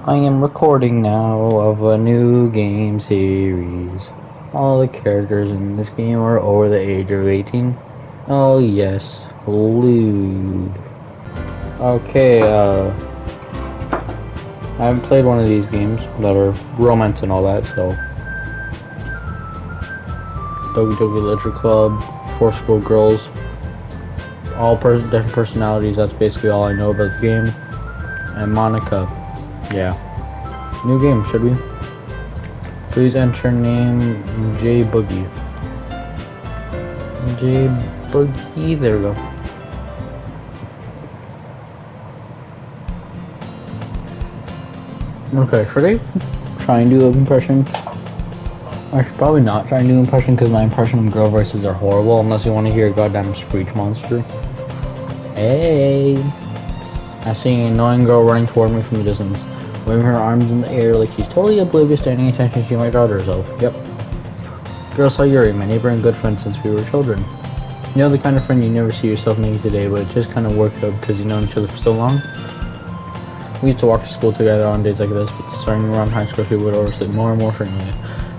I am recording now of a new game series. All the characters in this game are over the age of 18. Oh yes, lewd. Okay, I haven't played one of these games that are romance and all that, so. Doki Doki Literature Club, Four School Girls, all different personalities, that's basically all I know about the game. And Monica, yeah. New game, should we? Please enter name J Boogie. J Boogie, there we go. Okay, should I try and do an impression? I should probably not try and do an impression because my impression of girl voices are horrible unless you want to hear a goddamn screech monster. Hey! I see an annoying girl running toward me from a distance, waving her arms in the air like she's totally oblivious to any attention she might draw to herself. Yep. Girl saw Yuri, my neighbor and good friend since we were children. You know the kind of friend you never see yourself meeting today, but it just kind of worked out because you've known each other for so long? We used to walk to school together on days like this, but starting around high school she would oversleep more and more frequently.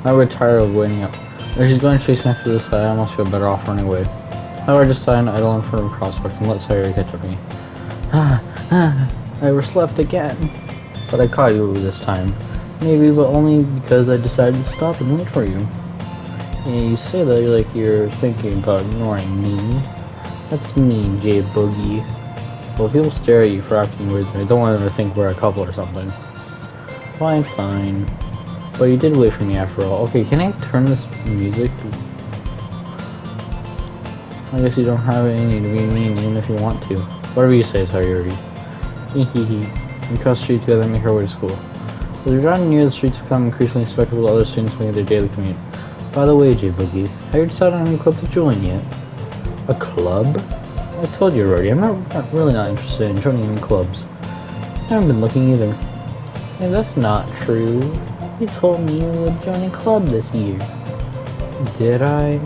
I would tire of waiting up. If she's going to chase me after this, I almost feel better off running away. However, I just sat and idle in front of a prospect and let Sayuri catch up to me. I overslept again. But I caught you this time. Maybe, but only because I decided to stop and wait for you. Yeah, you say that like you're thinking about ignoring me. That's me, J Boogie. Well, people stare at you for acting weird, I don't want them to think we're a couple or something. Fine, fine. But you did wait for me after all. Okay, can I turn this music? I guess you don't have any to be mean even if you want to. Whatever you say, Sayuri. Hehehe. We cross the street together and make our way to school. As we drive near, the streets become increasingly spectacle with other students making their daily commute. By the way, J Boogie, have you decided on any club to join yet? A club? I told you already, I'm really not interested in joining any clubs. I haven't been looking either. Yeah, that's not true. You told me you would join a club this year. Did I?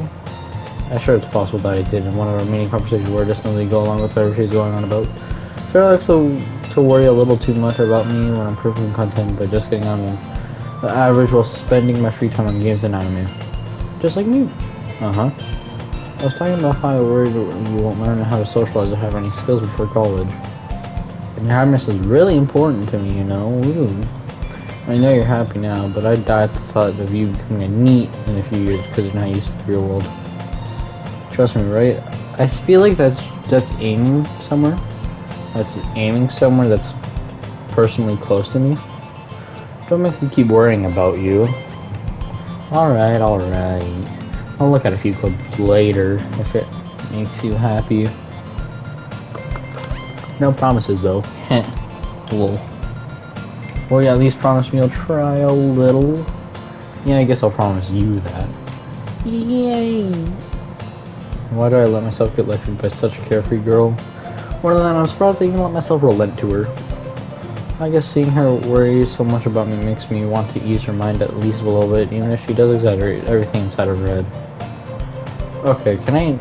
I'm sure it's possible that I did in one of our many conversations where I just normally go along with whatever she's going on about. Sure, I like to worry a little too much about me when I'm proving content by just getting on the average while spending my free time on games and anime. Just like me. Uh-huh. I was talking about how I worried you won't learn how to socialize or have any skills before college. And your happiness is really important to me, you know. Ooh. I know you're happy now, but I die at the thought of you becoming a NEET in a few years because you're not used to the real world. Trust me, right? I feel like that's aiming somewhere. That's aiming somewhere that's personally close to me. Don't make me keep worrying about you. Alright. I'll look at a few clubs later if it makes you happy. No promises though. Heh. Lol. Well, yeah, at least promise me you'll try a little. Yeah, I guess I'll promise you that. Yay! Why do I let myself get lectured by such a carefree girl? More than that, I'm surprised I even let myself relent to her. I guess seeing her worry so much about me makes me want to ease her mind at least a little bit, even if she does exaggerate everything inside of her head. Okay, can I...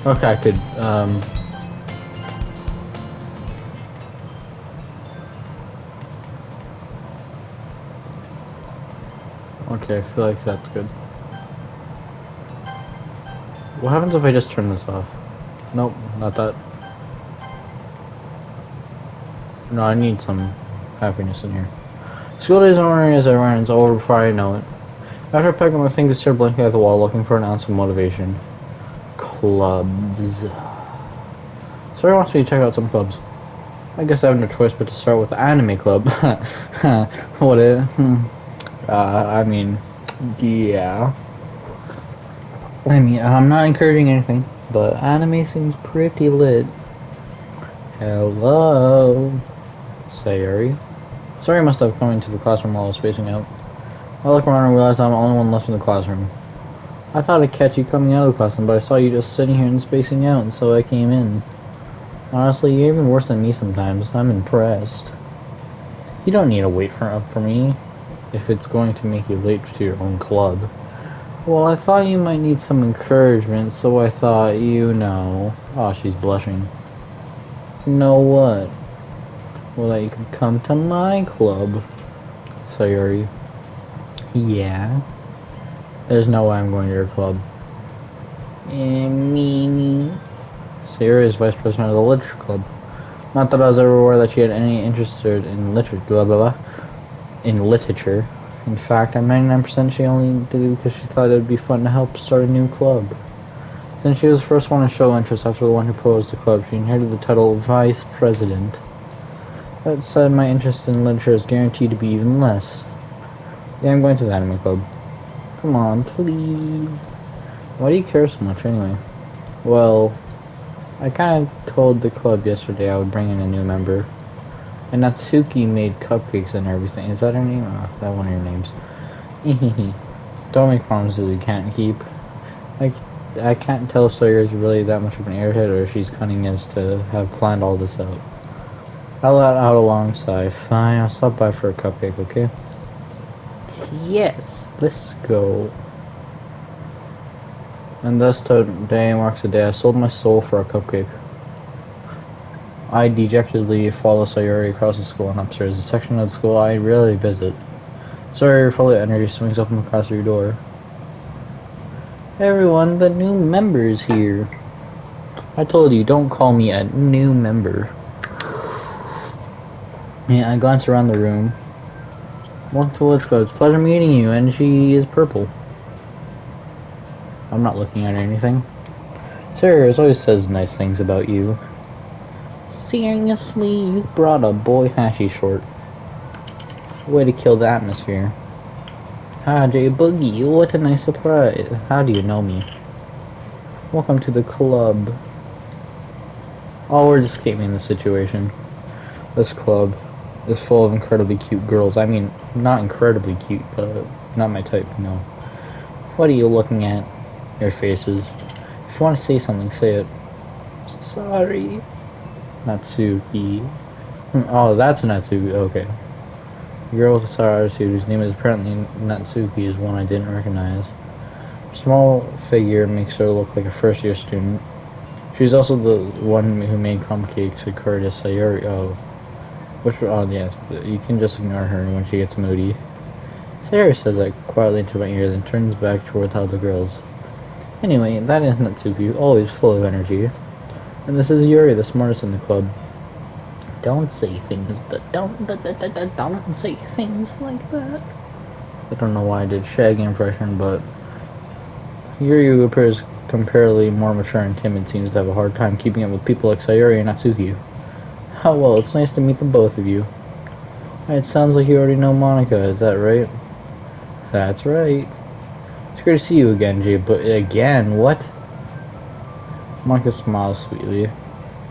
Okay, I could, Okay, I feel like that's good. What happens if I just turn this off? Nope, not that. No, I need some happiness in here. School days are running as I ran, it's over before I know it. After I pack up my things, I start blinking at the wall, looking for an ounce of motivation. Clubs. Sorry wants me to check out some clubs. I guess I have no choice but to start with the anime club. What it? I mean, yeah. I mean, I'm not encouraging anything, but anime seems pretty lit. Hello, Sayuri. Sayuri must have come into the classroom while I was spacing out. I look around and realize I'm the only one left in the classroom. I thought I'd catch you coming out of the classroom, but I saw you just sitting here and spacing out, and so I came in. Honestly, you're even worse than me sometimes. I'm impressed. You don't need to wait for me if it's going to make you late to your own club. Well, I thought you might need some encouragement, so I thought, you know... Oh, she's blushing. You know what? Well, that you could come to my club, Sayuri. Yeah. There's no way I'm going to your club. Meanie. Sayuri is vice president of the literature club. Not that I was ever aware that she had any interest in literature. Blah blah blah. In literature. In fact, I'm 99% she only did it because she thought it would be fun to help start a new club. Since she was the first one to show interest after the one who proposed the club, she inherited the title Vice President. That said, my interest in literature is guaranteed to be even less. Yeah, I'm going to the anime club. Come on, please. Why do you care so much anyway? Well, I kind of told the club yesterday I would bring in a new member. And Natsuki made cupcakes and everything. Is that her name? Oh, that one of your names. Don't make promises you can't keep. I can't tell if Sawyer is really that much of an airhead or if she's cunning as to have planned all this out. I'll let out a long sigh. Fine, I'll stop by for a cupcake, okay? Yes, let's go. And thus today marks the day I sold my soul for a cupcake. I dejectedly follow Sayuri across the school and upstairs, a section of the school I rarely visit. Sayuri, full of energy, swings open the classroom door. Hey everyone, the new member is here. I told you, don't call me a new member. Yeah, I glance around the room. Welcome to Literature Club. It's a pleasure meeting you, and she is purple. I'm not looking at her or anything. Sayuri always says nice things about you. Seriously, you brought a boy Hashi short. Way to kill the atmosphere. Ah, J Boogie, what a nice surprise. How do you know me? Welcome to the club. Oh, we're just escaping the situation. This club is full of incredibly cute girls. I mean, not incredibly cute, but not my type, no. What are you looking at? Your faces. If you want to say something, say it. Sorry. Natsuki. Oh, that's Natsuki. Okay. The girl with the sour attitude, whose name is apparently Natsuki, is one I didn't recognize. Her small figure makes her look like a first-year student. She's also the one who made cupcakes according to Sayuri. Oh. Yes, you can just ignore her when she gets moody. Sayuri says that quietly into my ear, then turns back toward the other girls. Anyway, that is Natsuki, always full of energy. And this is Yuri, the smartest in the club. Don't say things don't say things like that. I don't know why I did Shaggy impression, but Yuri, who appears comparatively more mature and timid, seems to have a hard time keeping up with people like Sayuri and Natsuki. Oh well, it's nice to meet the both of you. It sounds like you already know Monika, is that right? That's right. It's great to see you again, Jay, but again, what? Monika smiles sweetly.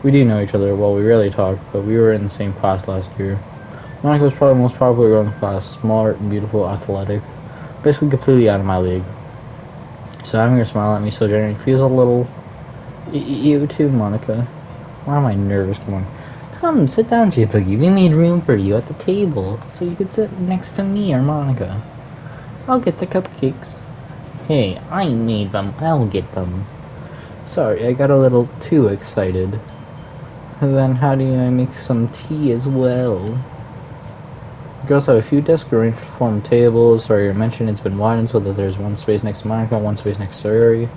We do know each other, well, we rarely talk, but we were in the same class last year. Monika was probably the most popular girl in the class, smart, beautiful, athletic, basically completely out of my league. So having her smile at me so genuinely feels a little... You too, Monika. Why am I nervous? Come on. Come, sit down, J-Boogie. We made room for you at the table, so you could sit next to me or Monika. I'll get the cupcakes. Hey, I made them. I'll get them. Sorry, I got a little too excited. Then how do I make some tea as well? The girls have a few desks arranged to form tables. Sorry, I mentioned it's been widened so that there's one space next to Monika, one space next to Yuri.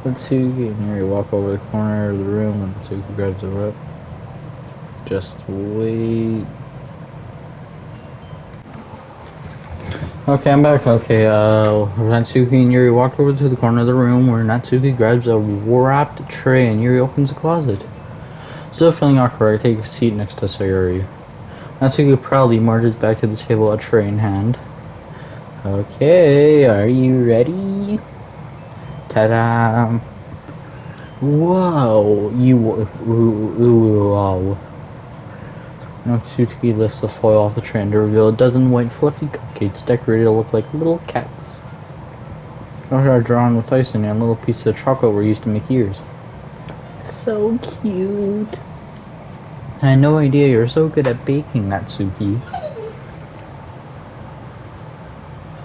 Natsuki and Yuri walk over the corner of the room and Natsuki grabs the rope. Just wait. Okay, I'm back. Okay, Natsuki and Yuri walked over to the corner of the room where Natsuki grabs a wrapped tray and Yuri opens the closet. Still feeling awkward, I take a seat next to Sayuri. Natsuki proudly marches back to the table, a tray in hand. Okay, are you ready? Ta-da! Whoa! Wow. Natsuki lifts the foil off the tray and to reveal a dozen white fluffy cupcakes decorated to look like little cats. Those are drawn with icing and little pieces of chocolate were used to make ears. So cute. I had no idea you're so good at baking, Natsuki.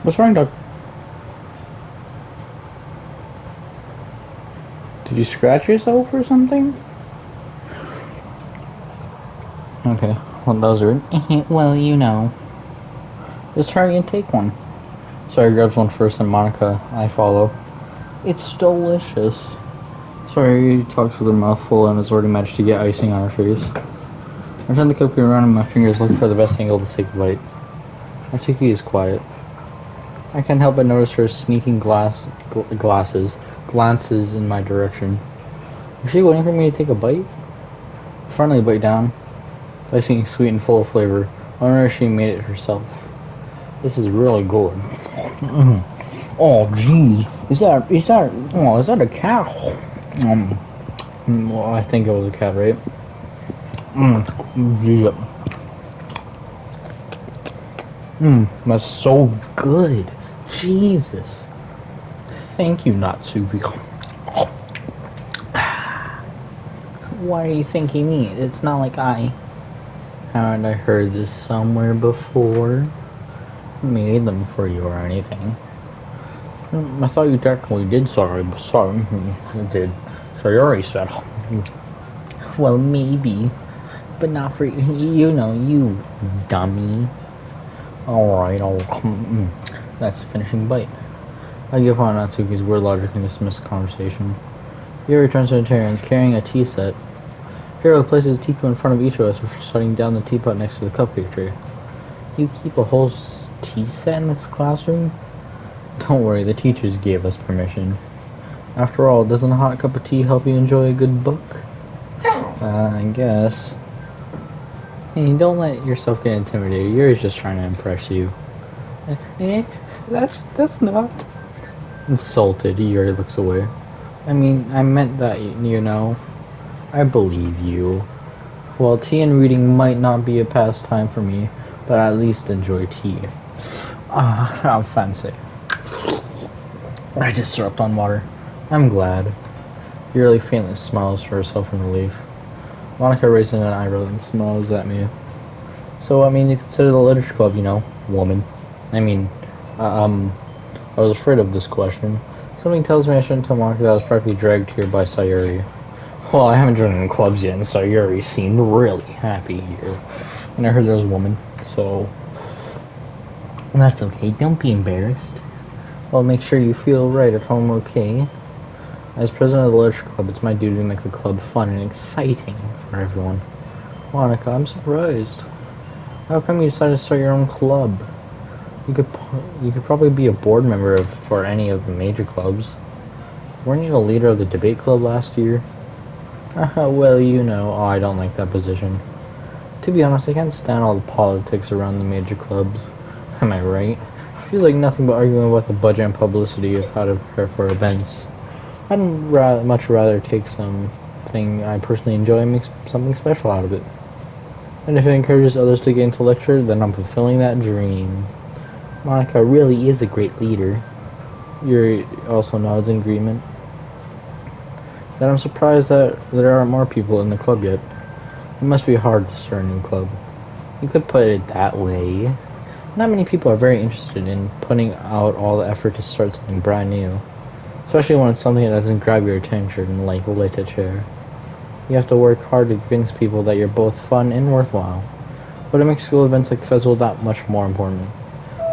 What's wrong, Doc? Did you scratch yourself or something? Okay, well, that was rude. Well, you know. Let's try and take one. Sorry, grabs one first, and Monica, I follow. It's delicious. Sorry, talks with her mouth full and has already managed to get icing on her face. I turn the cupcake around and my fingers look for the best angle to take the bite. Natsuki is quiet. I can't help but notice her sneaking glances in my direction. Is she waiting for me to take a bite? I finally bite down. The icing is sweet and full of flavor. I wonder if she made it herself. This is really good. Oh, jeez. Is that a cat? Well, I think it was a cat, right? Yep. That's so good. Jesus. Thank you, Natsuki. Why are you thanking me? It's not like haven't I heard this somewhere before? Made them for you or anything. I thought you technically did, sorry, but sorry. You did. So you already said. Well, maybe. But not for you know, you dummy. Alright, that's a finishing bite. I give on Natsuki's weird logic and dismiss the conversation. Yuri returns to the chair and carrying a tea set. Hiro places a teapot in front of each of us before setting down the teapot next to the cupcake tray. You keep a whole tea set in this classroom? Don't worry, the teachers gave us permission. After all, doesn't a hot cup of tea help you enjoy a good book? I guess. Hey, don't let yourself get intimidated. Yuri's just trying to impress you. That's not... Insulted, Yuri looks away. I mean, I meant that, you know. I believe you. Well, tea and reading might not be a pastime for me, but I at least enjoy tea. How fancy. I just syrupped on water. I'm glad. Yuri faintly smiles for herself in relief. Monika raises an eyebrow and smiles at me. So, I mean, you consider the literature club, you know, woman. I mean, I was afraid of this question. Something tells me I shouldn't tell Monika that I was practically dragged here by Sayuri. Well, I haven't joined any clubs yet, and Sayuri seemed really happy here. And I heard there was a woman, so... That's okay, don't be embarrassed. Well, make sure you feel right at home, okay? As president of the literature club, it's my duty to make the club fun and exciting for everyone. Monika, I'm surprised. How come you decided to start your own club? You could probably be a board member for any of the major clubs. Weren't you the leader of the debate club last year? Well, you know, I don't like that position. To be honest, I can't stand all the politics around the major clubs. Am I right? I feel like nothing but arguing about the budget and publicity of how to prepare for events. I'd much rather take something I personally enjoy and make something special out of it. And if it encourages others to get into lecture, then I'm fulfilling that dream. Monika really is a great leader. Yuri also nods in agreement. Then I'm surprised that there aren't more people in the club yet. It must be hard to start a new club. You could put it that way. Not many people are very interested in putting out all the effort to start something brand new. Especially when it's something that doesn't grab your attention, like literature. You have to work hard to convince people that you're both fun and worthwhile. But it makes school events like the festival that much more important.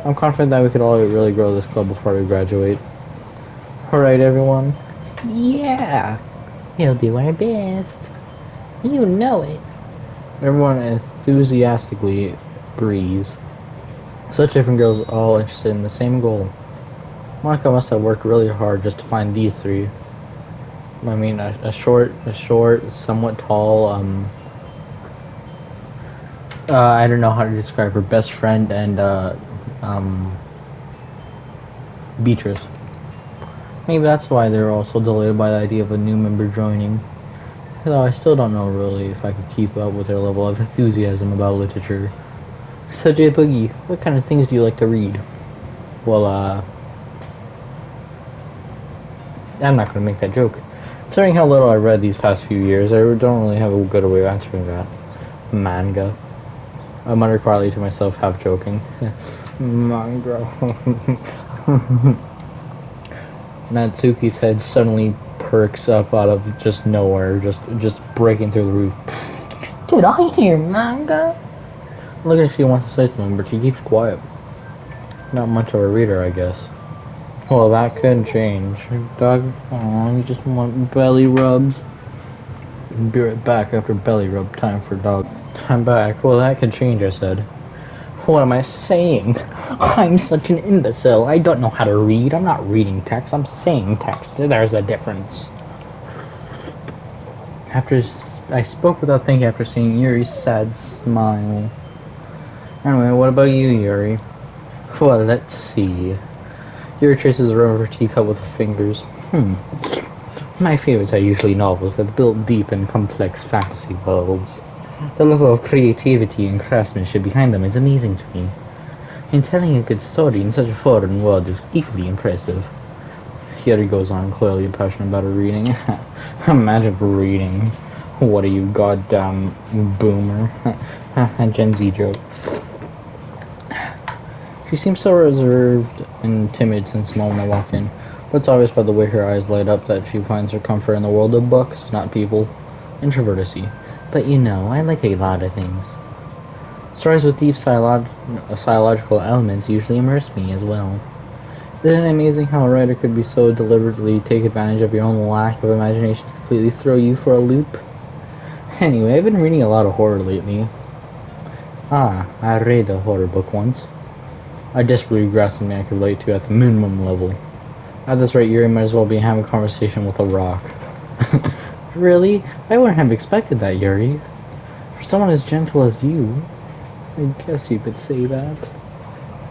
I'm confident that we could all really grow this club before we graduate. Alright, everyone. Yeah! We'll do our best. You know it. Everyone enthusiastically agrees. Such different girls all interested in the same goal. Monika must have worked really hard just to find these three. I mean, a short, somewhat tall, I don't know how to describe her best friend and, Beatrice. Maybe that's why they were all so delighted by the idea of a new member joining. Though I still don't know really if I could keep up with their level of enthusiasm about literature. So J Boogie, what kind of things do you like to read? Well, I'm not gonna make that joke. Considering how little I read these past few years, I don't really have a good way of answering that. Manga. I muttered quietly to myself, half joking. Manga. Natsuki's head suddenly perks up out of just nowhere, just breaking through the roof. Did I hear manga? Look at she wants to say something, but she keeps quiet. Not much of a reader, I guess. Well, that could change. Dog, oh, you just want belly rubs. Be right back after belly rub time for dog. I'm back. Well, that could change, I said. What am I saying? I'm such an imbecile. I don't know how to read. I'm not reading text. I'm saying text. There's a difference. I spoke without thinking after seeing Yuri's sad smile. Anyway, what about you, Yuri? Well, let's see. Yuri traces the rim of her teacup with her fingers. My favorites are usually novels that build deep and complex fantasy worlds. The level of creativity and craftsmanship behind them is amazing to me. And telling a good story in such a foreign world is equally impressive. Yuri goes on, clearly passionate about her reading. Imagine reading. What are you, goddamn boomer? A Gen Z joke. She seems so reserved and timid since the moment I walked in, but it's obvious by the way her eyes light up that she finds her comfort in the world of books, not people. Introverticy. But you know, I like a lot of things. Stories with deep psychological elements usually immerse me as well. Isn't it amazing how a writer could be so deliberately take advantage of your own lack of imagination to completely throw you for a loop? Anyway, I've been reading a lot of horror lately. I read a horror book once. I desperately grasped something I could relate to at the minimum level. At this rate, Yuri might as well be having a conversation with a rock. Really? I wouldn't have expected that, Yuri. For someone as gentle as you, I guess you could say that.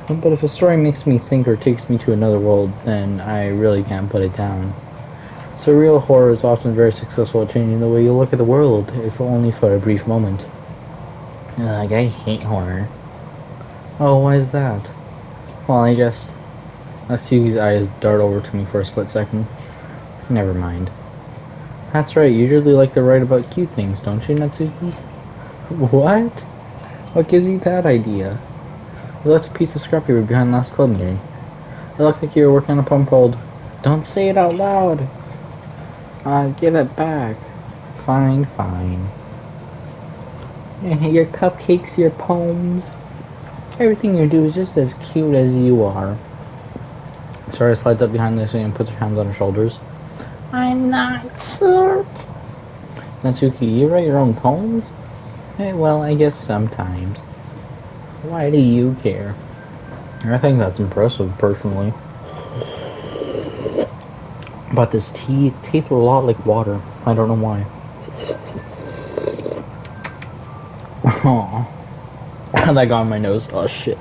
But if a story makes me think or takes me to another world, then I really can't put it down. Surreal horror is often very successful at changing the way you look at the world, if only for a brief moment. Like, I hate horror. Oh, why is that? Well, Natsuki's eyes dart over to me for a split second. Never mind. That's right, you usually like to write about cute things, don't you, Natsuki? What? What gives you that idea? You left a piece of scrap paper behind last club meeting. It looked like you were working on a poem called Don't Say It Out Loud! Give it back. Fine, fine. Your cupcakes, your poems. Everything you do is just as cute as you are. Sarah slides up behind Lucy and puts her hands on her shoulders. I'm not cute. Natsuki, you write your own poems? Well, I guess sometimes. Why do you care? I think that's impressive, personally. But this tea tastes a lot like water. I don't know why. Aww. That got on my nose. Oh, shit.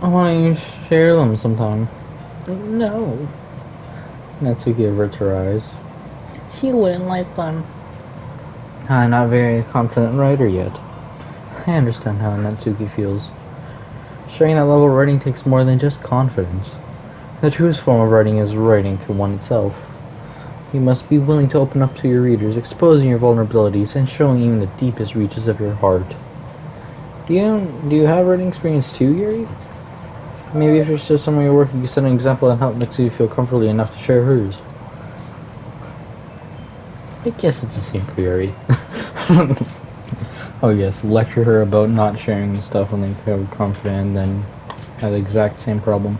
I want to share them sometime. No. Natsuki averts her eyes. She wouldn't like them. I'm not a very confident writer yet. I understand how Natsuki feels. Sharing that level of writing takes more than just confidence. The truest form of writing is writing to one itself. You must be willing to open up to your readers, exposing your vulnerabilities and showing even the deepest reaches of your heart. Do you have writing experience too, Yuri? Maybe if you're still somewhere your work, you can set an example and help Natsuki feel comfortably enough to share hers. I guess it's the same for Yuri. Oh yes, lecture her about not sharing stuff when they feel confident and then have the exact same problem.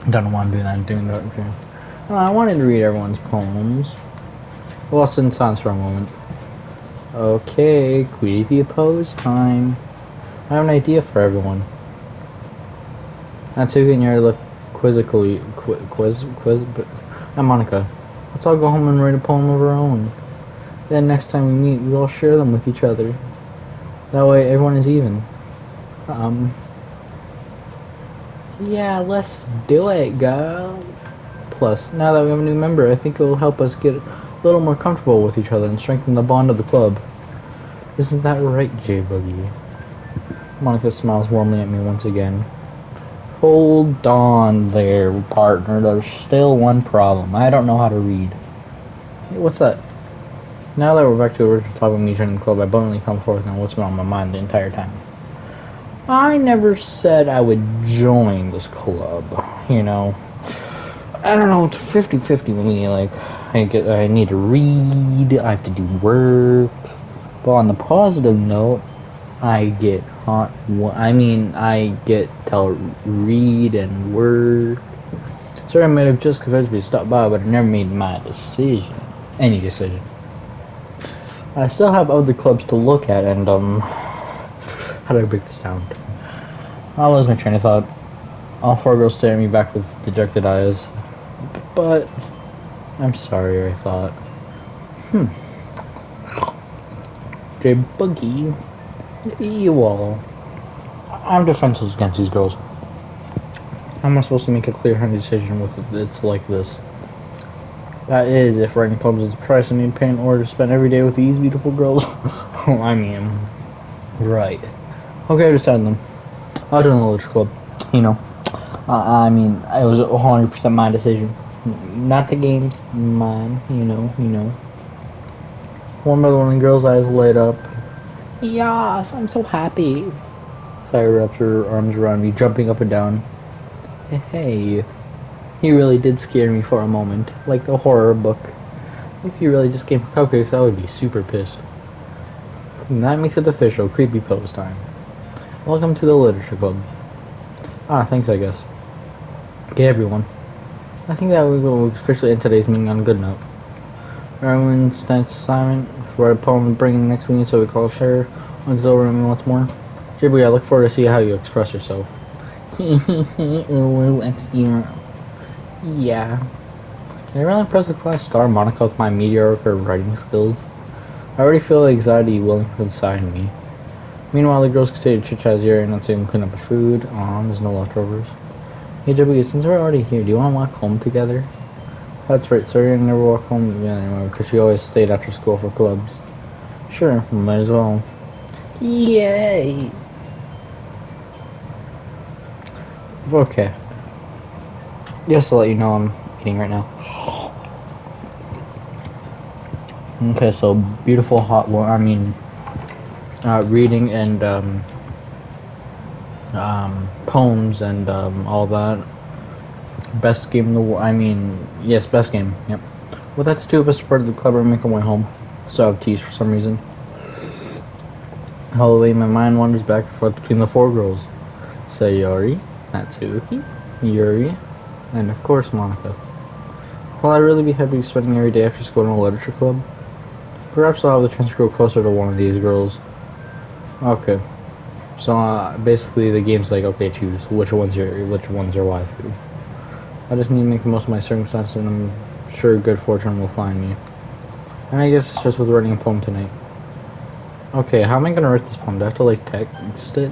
Don't want to do that. I'm doing that. Okay. I wanted to read everyone's poems. Well, sit in silence for a moment. Okay, creepy pose time. I have an idea for everyone. Natsuki and Yuri look quizzically. I'm Monika. Let's all go home and write a poem of our own. Then next time we meet, we'll all share them with each other. That way, everyone is even. Yeah, let's do it, girl. Plus, now that we have a new member, I think it will help us get a little more comfortable with each other and strengthen the bond of the club. Isn't that right, J-Boogie? Monika smiles warmly at me once again. Hold on there, partner. There's still one problem. I don't know how to read. Hey, what's that? Now that we're back to the original topic of me joining the club, I abundantly come forth on what's been on my mind the entire time. I never said I would join this club, you know. I don't know, it's 50-50 with me. Like, I need to read, I have to do work. But on the positive note, I get I get to read and work. Sorry, I might have just convinced me to stop by, but I never made my decision. Any decision. I still have other clubs to look at, and how do I break this down? I lose my train of thought. All four girls stare at me back with dejected eyes. But I'm sorry, I thought. J Boogie, you all. I'm defenseless against these girls. How am I supposed to make a clear-headed decision with it's like this? That is, if writing poems is the price I need to pay in order to spend every day with these beautiful girls. Oh, I mean, right. Okay, I decided them. I'll join the literature club. You know, I mean, it was 100% my decision. Not the game's mine. You know. One by one, the girl's eyes light up. Yes, I'm so happy. Fire wrapped her arms around me, jumping up and down. Hey, you really did scare me for a moment, like the horror book. If you really just came for cupcakes, I would be super pissed. And that makes it official, creepy pose time. Welcome to the literature club. Ah, thanks, I guess. Okay, everyone. I think that we will officially end today's meeting on a good note. Everyone's next assignment, write a poem and bring it next meeting so we call share. Once over and once more. Ghibli, I look forward to see how you express yourself. Ooh, XD. Yeah. Can I really impress the class star Monica with my mediocre writing skills? I already feel the anxiety willing inside me. Meanwhile, the girls continue to chit-chat as Yuri and not seeing clean up the food. Aw, there's no leftovers. Hey Ghibli, since we're already here, do you want to walk home together? That's right, sorry I never walk home together anymore because she always stayed after school for clubs. Sure, might as well. Yay! Okay. Just to let you know, I'm eating right now. Okay, so beautiful hot one. I mean, reading and poems and all that. Best game in the world. I mean, yes, best game. Yep. Without the two of us part of the club, we're making our way home. Still have teas for some reason. All the way, my mind wanders back and forth between the four girls. Sayori, Natsuki, Yuri, and of course Monica. Will I really be happy spending every day after school in a literature club? Perhaps I'll have the chance to grow closer to one of these girls. Okay. So basically the game's like, okay, choose which one's your waifu. I just need to make the most of my circumstances, and I'm sure good fortune will find me. And I guess it's just with writing a poem tonight. Okay, how am I gonna write this poem? Do I have to like text it?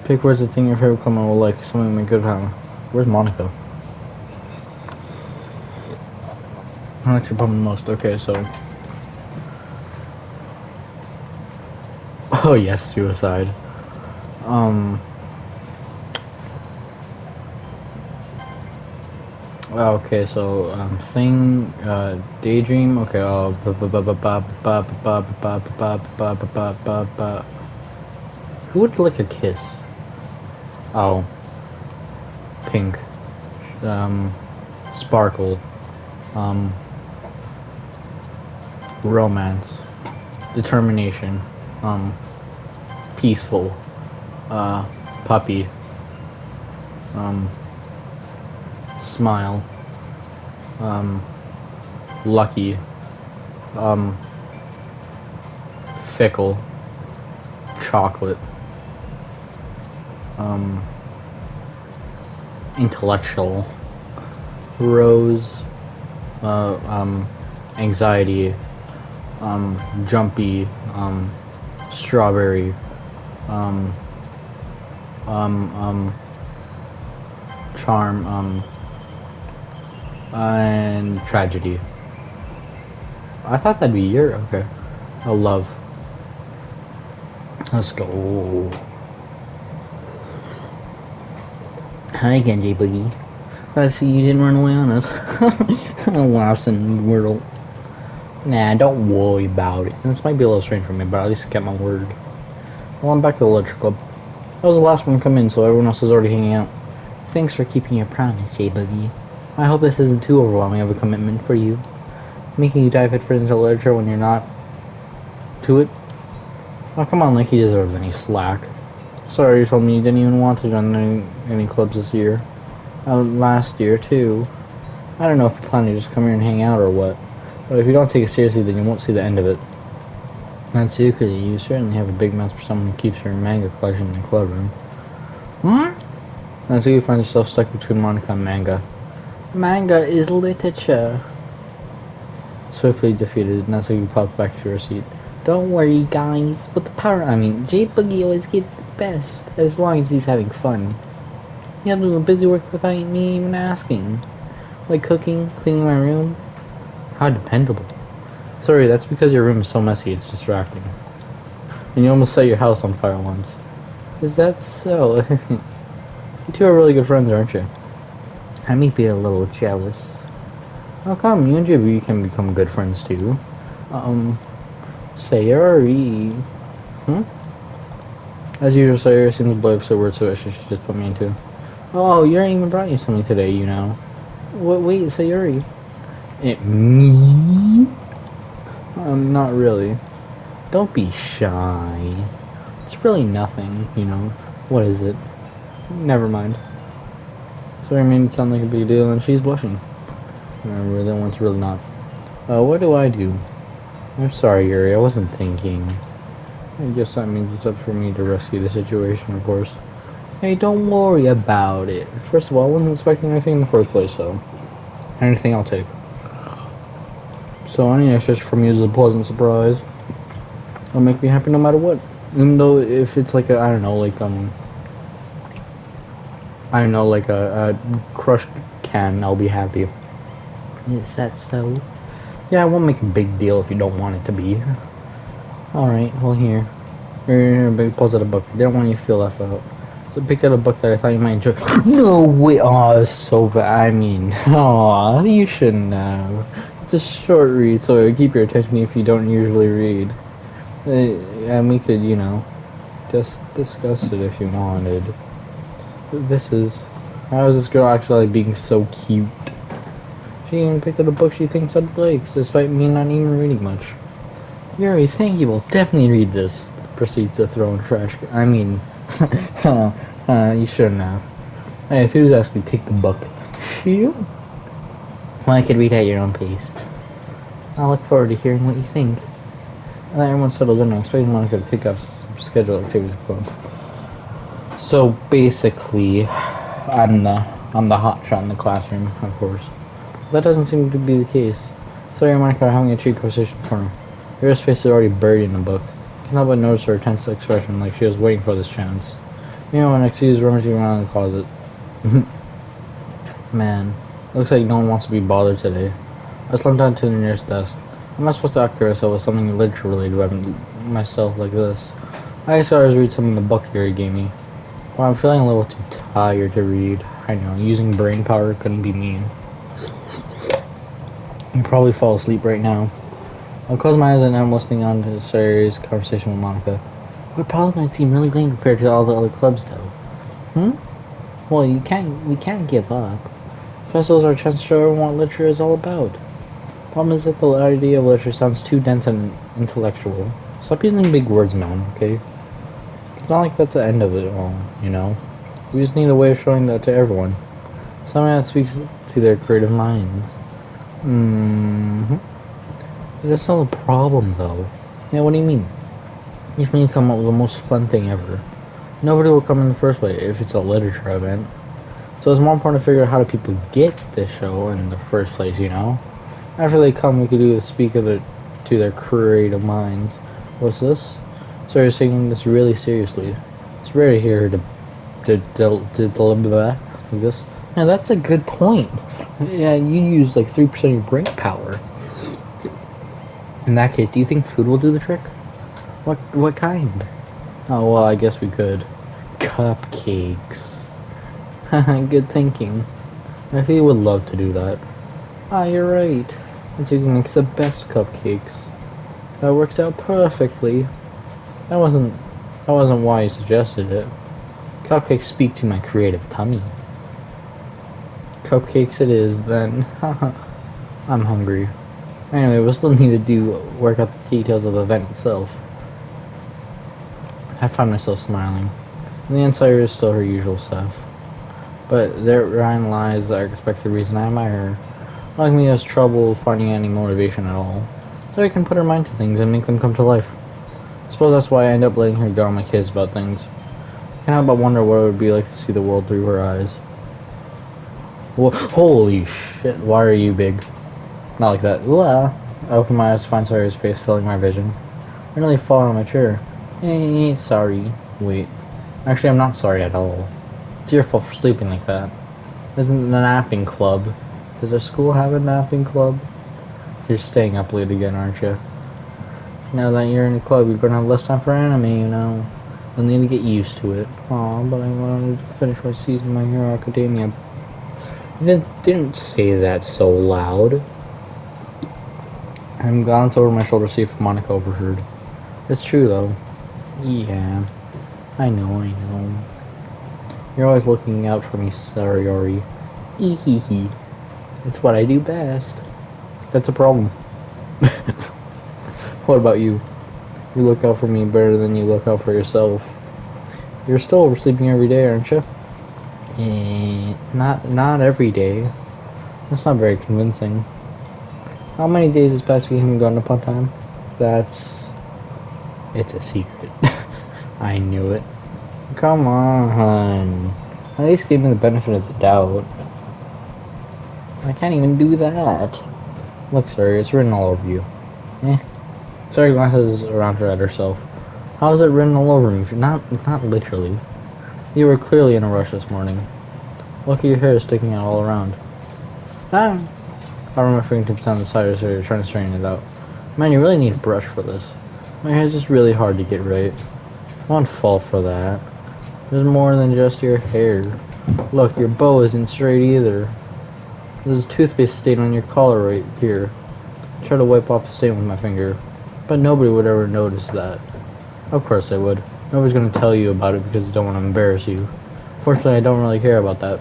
Pick words that think your favorite comment will like something make good poem. Where's Monica? I like your poem the most. Okay, so. Oh yes, suicide. Okay, so daydream. Okay, who would like a kiss? Oh, pink. Sparkle. Romance. Determination. Peaceful. Puppy. Smile. Lucky. Fickle. Chocolate. Intellectual. Rose. Anxiety. Jumpy. Strawberry. Charm. And tragedy. I thought that'd be your okay. Oh, love. Let's go. Hi again, J Boogie. Glad to see you didn't run away on us. Laughs and Wordle. Nah, don't worry about it. This might be a little strange for me, but at least I kept my word. Well, I'm back to the Ledger Club. I was the last one to come in, so everyone else is already hanging out. Thanks for keeping your promise, J Boogie. I hope this isn't too overwhelming of a commitment for you. Making you dive headfirst into literature when you're not to it? Oh, come on, like he deserves any slack. Sorry, you told me you didn't even want to join any clubs this year. Last year, too. I don't know if you plan to just come here and hang out or what, but if you don't take it seriously, then you won't see the end of it. Natsuki, you certainly have a big mouth for someone who keeps her manga collection in the club room. Natsuki finds herself stuck between Monika and manga. Manga is literature. Swiftly defeated, Natsuki popped back to her seat. Don't worry, guys, but J-Boogie always gets the best, as long as he's having fun. You have been busy work without me even asking. Like cooking, cleaning my room. How dependable. Sorry, that's because your room is so messy, it's distracting. And you almost set your house on fire once. Is that so? You two are really good friends, aren't you? I may be a little jealous. How come? You and JB can become good friends too. Sayori. As usual, Sayori seems blue so weird, so she should just put me into. Oh, Yuri even brought you something today, you know. Wait, Sayori. Me? Not really. Don't be shy. It's really nothing, you know. What is it? Never mind. Sorry, made it sound like a big deal, and she's blushing. Remember, that one's really not. What do I do? I'm sorry, Yuri, I wasn't thinking. I guess that means it's up for me to rescue the situation, of course. Hey, don't worry about it. First of all, I wasn't expecting anything in the first place, so... anything I'll take. So any extras from you is a pleasant surprise. It'll make me happy no matter what. Even though if it's like a, I don't know, like a crushed can, I'll be happy. Is that so? Yeah, I won't make a big deal if you don't want it to be. Alright, well here. Here, big pulls out a book. Didn't want you to feel left out. So I picked out a book that I thought you might enjoy. No way! Oh, it's so bad. I mean, aw, you shouldn't have. It's a short read, so it'll keep your attention if you don't usually read. And we could, you know, just discuss it if you wanted. How is this girl actually being so cute? She even picked up a book she thinks I'd like, despite me not even reading much. Yuri, thank you, will definitely read this. Proceeds to throw in trash. I mean, you shouldn't have. I enthusiastically take the book. Phew. Well, I could read at your own pace. I look forward to hearing what you think. Everyone's settled in. I'm expecting Monica to pick up some scheduled activities club. So basically, I'm the hot shot in the classroom, of course. That doesn't seem to be the case. Sorry, and Monica are having a cheap conversation for him. Yuri's face is already buried in the book. I can't help but notice her tense expression, like she was waiting for this chance. Meanwhile, next she is rummaging around in the closet. Man, looks like no one wants to be bothered today. I slumped down to the nearest desk. I'm not supposed to occupy myself with something literature related by myself like this. I guess I always read something the book Yuri gave me. Well, I'm feeling a little too tired to read. I know, using brain power couldn't be mean. I'll probably fall asleep right now. I'll close my eyes and I'm listening on to Sayori's conversation with Monica. What probably might seem really lame compared to all the other clubs, though. Well, we can't give up. Festivals are a chance to show everyone what literature is all about. Problem is that the idea of literature sounds too dense and intellectual. Stop using big words, man, okay? It's not like that's the end of it all, you know? We just need a way of showing that to everyone. Something that speaks to their creative minds. That's not a problem, though. Yeah, what do you mean? You mean come up with the most fun thing ever. Nobody will come in the first place if it's a literature event. So it's more important to figure out how do people get this show in the first place, you know? After they come, we could do speak of it to their creative minds. What's this? So you're taking this really seriously. It's rare to hear her to deliver that like this. Yeah, that's a good point. Yeah, you use like 3% of your brain power. In that case, do you think food will do the trick? What kind? Oh, well, I guess we could. Cupcakes. Good thinking. I think you would love to do that. Ah, you're right. Itsuki makes the best cupcakes. That works out perfectly. That wasn't why you suggested it. Cupcakes speak to my creative tummy. Cupcakes it is then. I'm hungry. Anyway, we'll still need to work out the details of the event itself. I find myself smiling. The insider is still her usual self. But therein lies the expected reason I admire her. Like me, has trouble finding any motivation at all. So I can put her mind to things and make them come to life. I suppose that's why I end up letting her go on my kids about things. I can't help but wonder what it would be like to see the world through her eyes. Whoa, holy shit, why are you big? Not like that. Ooh, I open my eyes to find Sawyer's face filling my vision. I nearly fall out of my chair. Hey, sorry. Wait. Actually, I'm not sorry at all. It's your fault for sleeping like that. Isn't it a napping club? Does our school have a napping club? You're staying up late again, aren't you? Now that you're in the club, you're gonna have less time for anime, you know. You'll need to get used to it. Aw, but I wanted to finish my season of My Hero Academia. You didn't say that so loud. I glanced over my shoulder to see if Monika overheard. It's true, though. Yeah. I know. You're always looking out for me, Yuri. Hee. It's what I do best. That's a problem. What about you? You look out for me better than you look out for yourself. You're still oversleeping every day, aren't you? Not every day. That's not very convincing. How many days has past we haven't gone upon time? It's a secret. I knew it. Come on. At least give me the benefit of the doubt. I can't even do that. Look, sorry, it's written all over you. Sorry glances around her at herself. How is it written all over me? Not literally. You were clearly in a rush this morning. Look at your hair sticking out all around. I run my fingertips down the side of her, trying to straighten it out. Man, you really need a brush for this. My hair's just really hard to get right. I won't fall for that. There's more than just your hair. Look, your bow isn't straight either. There's a toothpaste stain on your collar right here. I try to wipe off the stain with my finger, but nobody would ever notice that. Of course I would. Nobody's gonna tell you about it because I don't want to embarrass you. Fortunately, I don't really care about that.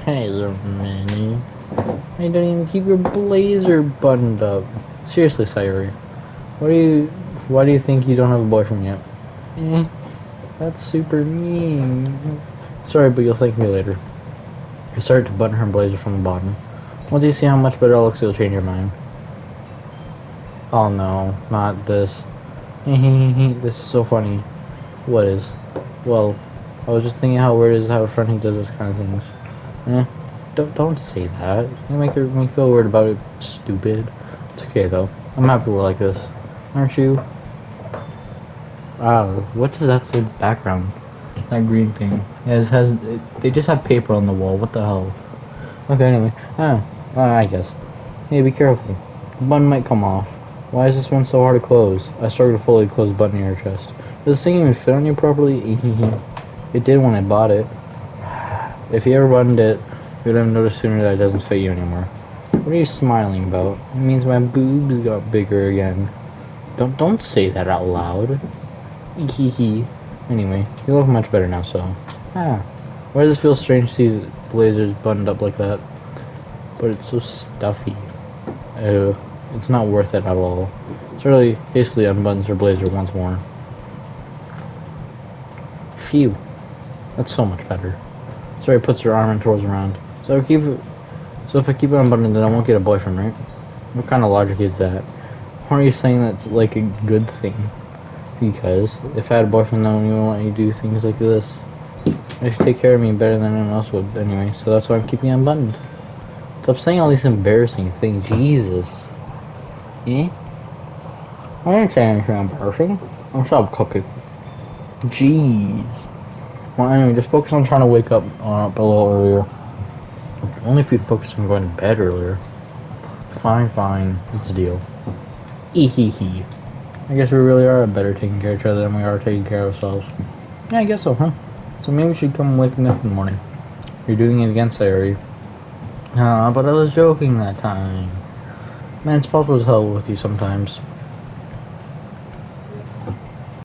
Hey, little Minnie. I don't even keep your blazer buttoned up. Seriously, Sayuri. Why do you think you don't have a boyfriend yet? That's super mean. Sorry, but you'll thank me later. I started to button her blazer from the bottom. Once you see how much better it looks, you'll change your mind. Oh no, not this. This is so funny. What is? Well, I was just thinking how weird it is to have a friend who does this kind of things. Don't say that. You make me feel weird about it, stupid. It's okay though. I'm happy we're like this. Aren't you? What does that say in the background? That green thing. They just have paper on the wall. What the hell? Okay, anyway. I guess. Hey, be careful. The button might come off. Why is this one so hard to close? I struggled to fully close the button in your chest. Does this thing even fit on you properly? It did when I bought it. If you ever buttoned it, you would have noticed sooner that it doesn't fit you anymore. What are you smiling about? It means my boobs got bigger again. Don't say that out loud. Anyway, you look much better now, so. Why does it feel strange to see blazers buttoned up like that? But it's so stuffy. It's not worth it at all. Charlie hastily unbuttons her blazer once more. Phew. That's so much better. Sorry, puts her arm and twirls around. So if I keep it unbuttoned, then I won't get a boyfriend, right? What kind of logic is that? Why are you saying that's like a good thing? Because if I had a boyfriend, then he wouldn't let you do things like this. I should take care of me better than anyone else would anyway, so that's why I'm keeping it unbuttoned. Stop saying all these embarrassing things. Jesus. I didn't say anything embarrassing. I'm stop cooking. Jeez. Well, anyway, just focus on trying to wake up a little earlier. Only if you focus on going to bed earlier. Fine. It's a deal. I guess we really are better taking care of each other than we are taking care of ourselves. Yeah, I guess so, huh? So maybe we should come wake me up in the morning. You're doing it again, Sayuri. But I was joking that time. Man, it's possible as hell with you sometimes.